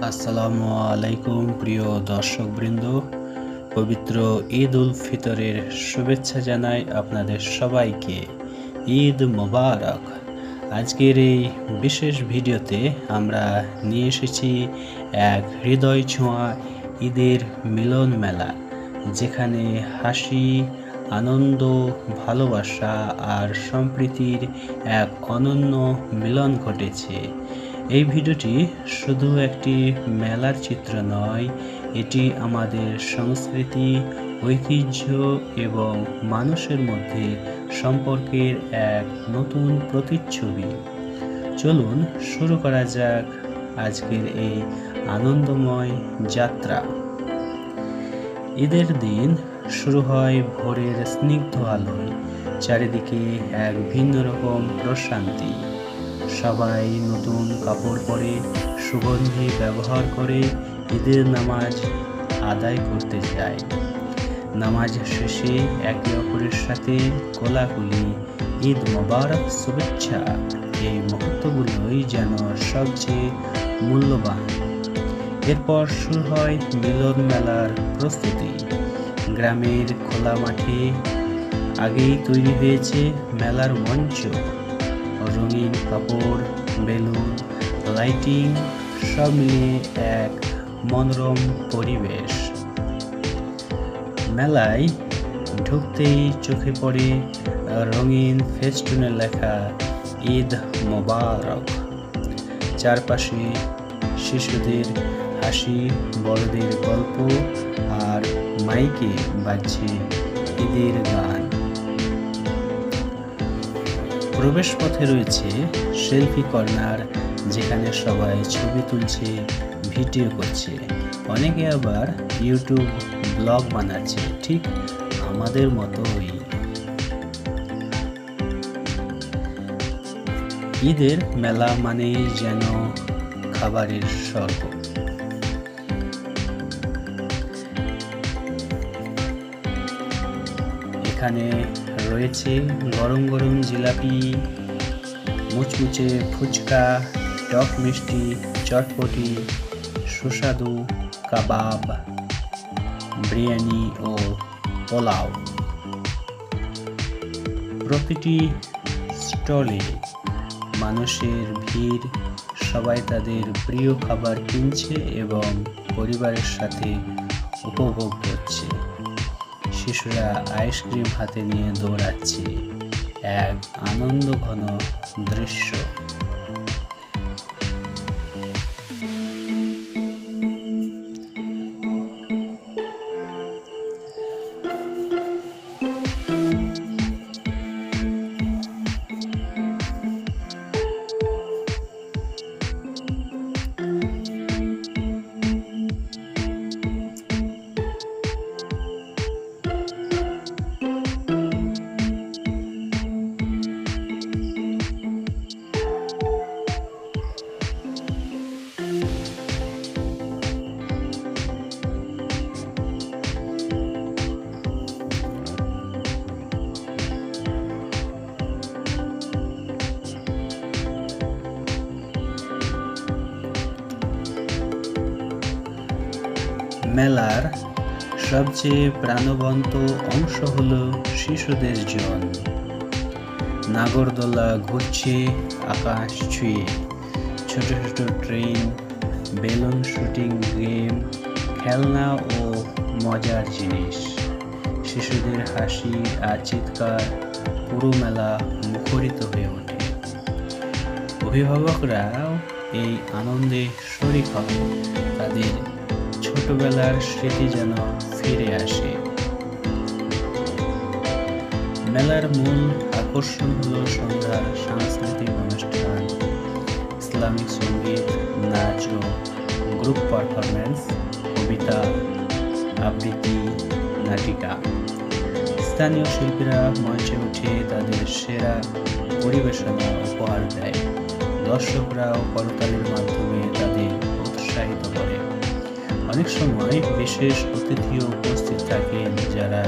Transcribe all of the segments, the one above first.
আসসালামু আলাইকুম প্রিয় দর্শকবৃন্দ। পবিত্র ঈদ উল ফিতরের শুভেচ্ছা জানাই আপনাদের সবাইকে। ঈদ মোবারক। আজকের এই বিশেষ ভিডিওতে আমরা নিয়ে এসেছি এক হৃদয় ছোঁয়া ঈদের মিলন মেলা, যেখানে হাসি, আনন্দ, ভালোবাসা আর সম্প্রীতির এক অনন্য মিলন ঘটেছে। এই ভিডিওটি শুধু একটি মেলার চিত্র নয়, এটি আমাদের সংস্কৃতি, ঐতিহ্য এবং মানুষের মধ্যে সম্পর্কের এক নতুন প্রতিচ্ছবি। চলুন শুরু করা যাক আজকের এই আনন্দময় যাত্রা। ঈদের দিন শুরু হয় ভোরের স্নিগ্ধ আলোয়, চারিদিকে এক ভিন্ন রকম প্রশান্তি। সবাই নতুন কাপড় পরে, সুগন্ধি ব্যবহার করে ঈদের নামাজ আদায় করতে যায়। নামাজ শেষে একে অপরের সাথে কোলাকুলি, ঈদ মোবারক শুভেচ্ছা, এই মুহূর্তগুলোই যেন সবচেয়ে মূল্যবান। এরপর শুরু হয় মিলন মেলার প্রস্তুতি। গ্রামের খোলা মাঠে আগেই তৈরি হয়েছে মেলার মঞ্চ। রঙিন কাপড়, বেলুন, লাইটিং সব মিলিয়ে এক মনোরম পরিবেশ। মেলায় ঢুকতেই চোখে পড়ে রঙিন ফেস্টুনে লেখা ঈদ মোবারক। চারপাশে শিশুদের হাসি, বড়দের গল্প আর মাইকে বাজছে ঈদের গান। প্রবেশ পথে রয়েছে সেলফি কর্নার, যেখানে সবাই ছবি তুলছে, ভিডিও করছে। অনেকে আবার ইউটিউব ব্লগ বানাচ্ছে, ঠিক আমাদের মতোই। ঈদের মেলা মানেই যেন খাবারের স্বর্গ। এখানে রয়েছে গরম গরম জিলাপি, মুচমুচে ফুচকা, টক মিষ্টি, চটপটি, সুস্বাদু কাবাব, বিরিয়ানি ও পোলাও। প্রতিটি স্টলে মানুষের ভিড়, সবাই তাদের প্রিয় খাবার কিনছে এবং পরিবারের সাথে উপভোগ করছে। শিশুরা আইসক্রিম হাতে নিয়ে দৌড়াচ্ছে, এক আনন্দঘন দৃশ্য। মেলার সবচেয়ে প্রাণবন্ত অংশ হলো শিশুদের জোন। নাগরদোলা ঘুরছে আকাশ ছুঁয়ে, ছোট ছোট ট্রেন, বেলুন শুটিং গেম, খেলনা ও মজার জিনিস। শিশুদের হাসি আর চিৎকার পুরো মেলা মুখরিত হয়ে ওঠে। অভিভাবকরাও এই আনন্দে শরিক হয়, তাদের ছোটবেলার স্মৃতি যেন ফিরে আসে। মেলার মূল আকর্ষণ হলো সন্ধ্যার সাংস্কৃতিক অনুষ্ঠান, ইসলামিক সঙ্গীত, নাচ ও গ্রুপ পারফরমেন্স, কবিতা, আবৃত্তি, নাটিকা। স্থানীয় শিল্পীরা মঞ্চে উঠে তাদের সেরা পরিবেশনা উপহার দেয়। দর্শকরাও করতালির মাধ্যমে তাদের উৎসাহিত করে। অনেক সময় বিশেষ অতিথিও উপস্থিত থাকেন, যারা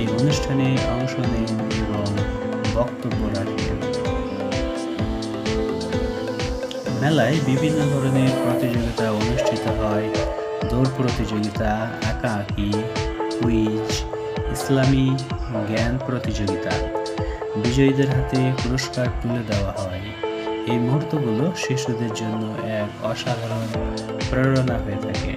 এই অনুষ্ঠানে অংশ নেন এবং বক্তব্য রাখেন। মেলায় বিভিন্ন ধরনের প্রতিযোগিতা অনুষ্ঠিত প্রতিযোগিতা, আঁকাআঁকি, কুইজ, ইসলামী জ্ঞান প্রতিযোগিতা। বিজয়ীদের হাতে পুরস্কার তুলে দেওয়া হয়। এই মুহূর্তগুলো শিশুদের জন্য এক অসাধারণ প্রেরণা হয়ে থাকে।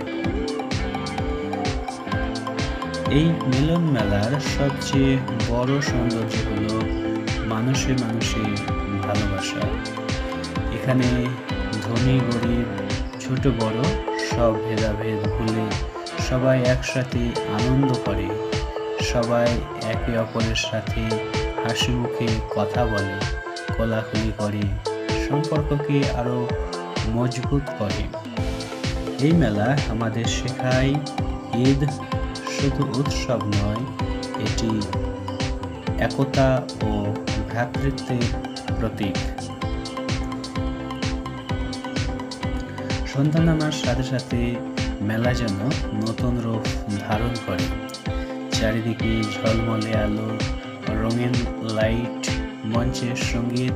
এই মিলন মেলার সবচেয়ে বড় সৌন্দর্য হলো মানুষে মানুষে ভালোবাসা। এখানে ধনী গরিব, ছোট বড় সব ভেদাভেদ ভুলে সবাই একসাথে আনন্দ করে। সবাই একে অপরের সাথে হাসি মুখে কথা বলে, কোলাকুলি করে, সম্পর্ককে আরো মজবুত করে। এই মেলা আমাদের শেখায় ঈদ শুধু উৎসব নয়, এটি একতা ও ভ্রাতৃত্বের প্রতীক। সন্ধ্যা নামার সাথে সাথে মেলা যেন নতুন রূপ ধারণ করে। চারিদিকে ঝলমলে আলো, রঙিন লাইট, মঞ্চের সঙ্গীত,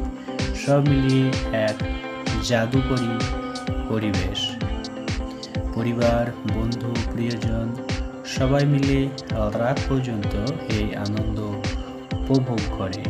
সব মিলিয়ে এক জাদুকরী পরিবেশ। পরিবার, বন্ধু, প্রিয়জন সবাই মিলে রাত পর্যন্ত এই আনন্দ উপভোগ করে।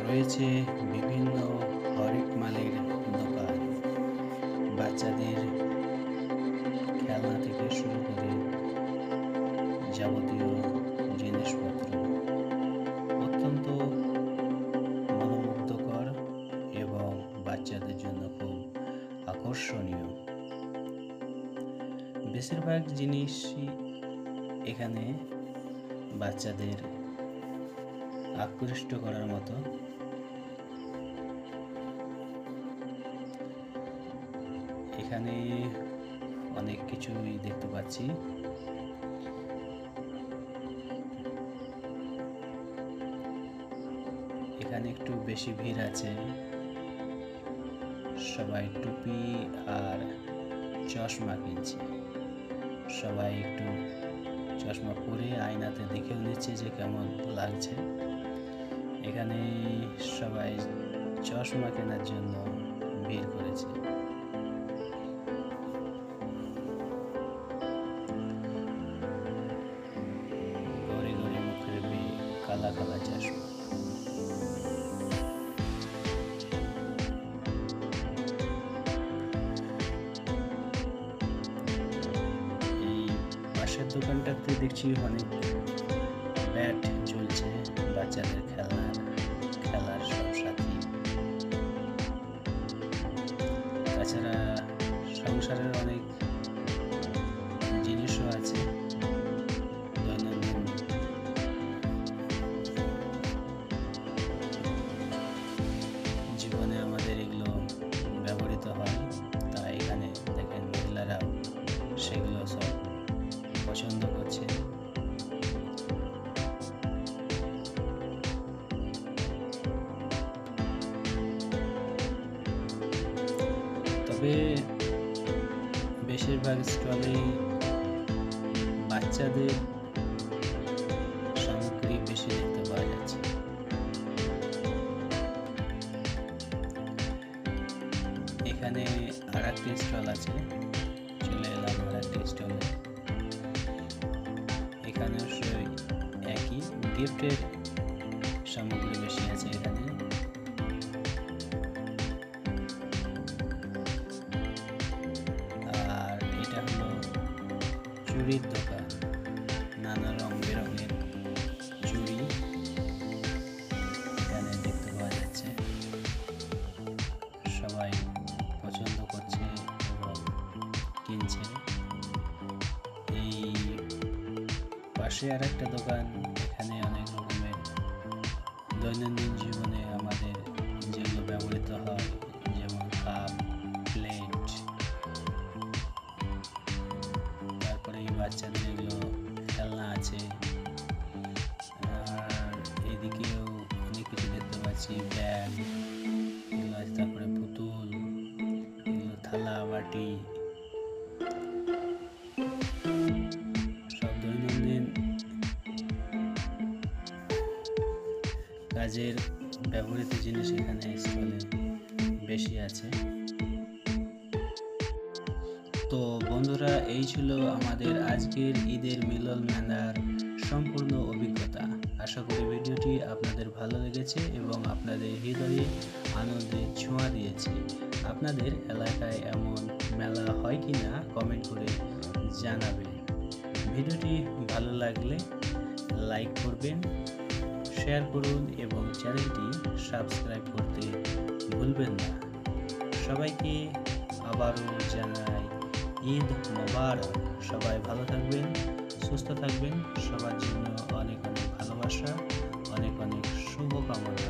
রয়েছে বিভিন্ন হরেক মালের দোকান, বাচ্চাদের খেলনা থেকে শুরু করে যাবতীয় জিনিসপত্র অত্যন্ত মনোমুগ্ধকর এবং বাচ্চাদের জন্য খুব আকর্ষণীয়। বেশিরভাগ জিনিসই এখানে বাচ্চাদের আকৃষ্ট করার মতো। এখানে অনেক কিছুই দেখতে পাচ্ছি। এখানে একটু বেশি ভিড় আছে, সবাই টুপি আর চশমা কিনছে। সবাই একটু চশমা পরে আয়নাতে দেখেও নিচ্ছে যে কেমন লাগছে। এখানে সবাই চশমা কেনার জন্য ভিড় করেছে। গড়ে গড়ে মুখের কালা কালা চশমা। এই পাশের দোকানটাতে দেখছি অনেক ব্যাট ঝুলছে, বাচ্চাদের খেলার সব সাথী। তাছাড়া সংসারের অনেক জিনিসও আছে, দৈনন্দিন জীবনে আমাদের এগুলো ব্যবহৃত হয়। তাই এখানে দেখেন মহিলারা সেগুলো সব পছন্দ করছে। তবে বেশিরভাগ স্টলে বাচ্চাদের সামগ্রী বেশি দেখতে পাওয়া যাচ্ছে। এখানে আর একটি স্টল আছে, চলে এলাম আর একটি স্টলে। এখানে একই গিফটের সামগ্রী বেশি আছে এখানে। আর এটা হলো চুড়ির দোকান, নানা রং বেরঙের চুড়ি এখানে দেখতে পাওয়া যাচ্ছে। সবাই পছন্দ করছে এবং কিনছে। এই পাশে আর একটা দোকান, এখানে অনেক রকমের দৈনন্দিন জীবনে আমাদের যেগুলো ব্যবহৃত হয়, যেমন কাপ, প্লেট, তারপরে এই বাচ্চাদের এগুলো খেলনা আছে। আর এদিকেও অনেক কিছু দেখতে পাচ্ছি, ব্যাগ এগুলো আছে, তারপরে পুতুল, মাটি সব দৈনন্দিন কাজের ব্যবহৃত জিনিস এখানে স্টলে বেশি আছে। তো বন্ধুরা, এই ছিল আমাদের আজকের ঈদের মিলন মেলার সম্পূর্ণ অভিজ্ঞতা। আশা করি ভিডিওটি আপনাদের ভালো লেগেছে এবং আপনাদের হৃদয়ে আনন্দের ছোঁয়া দিয়েছে। আপনাদের এলাকায় এমন মেলা হয় কি না কমেন্ট করে জানাবেন। ভিডিওটি ভালো লাগলে লাইক করবেন, শেয়ার করুন এবং চ্যানেলটি সাবস্ক্রাইব করতে ভুলবেন না। সবাইকে আবারও জানাই ঈদ মোবারক। সবাই ভালো থাকবেন, সুস্থ থাকবেন। সবার জন্য অনেক অনেক ভালোবাসা, অনেক অনেক শুভকামনা।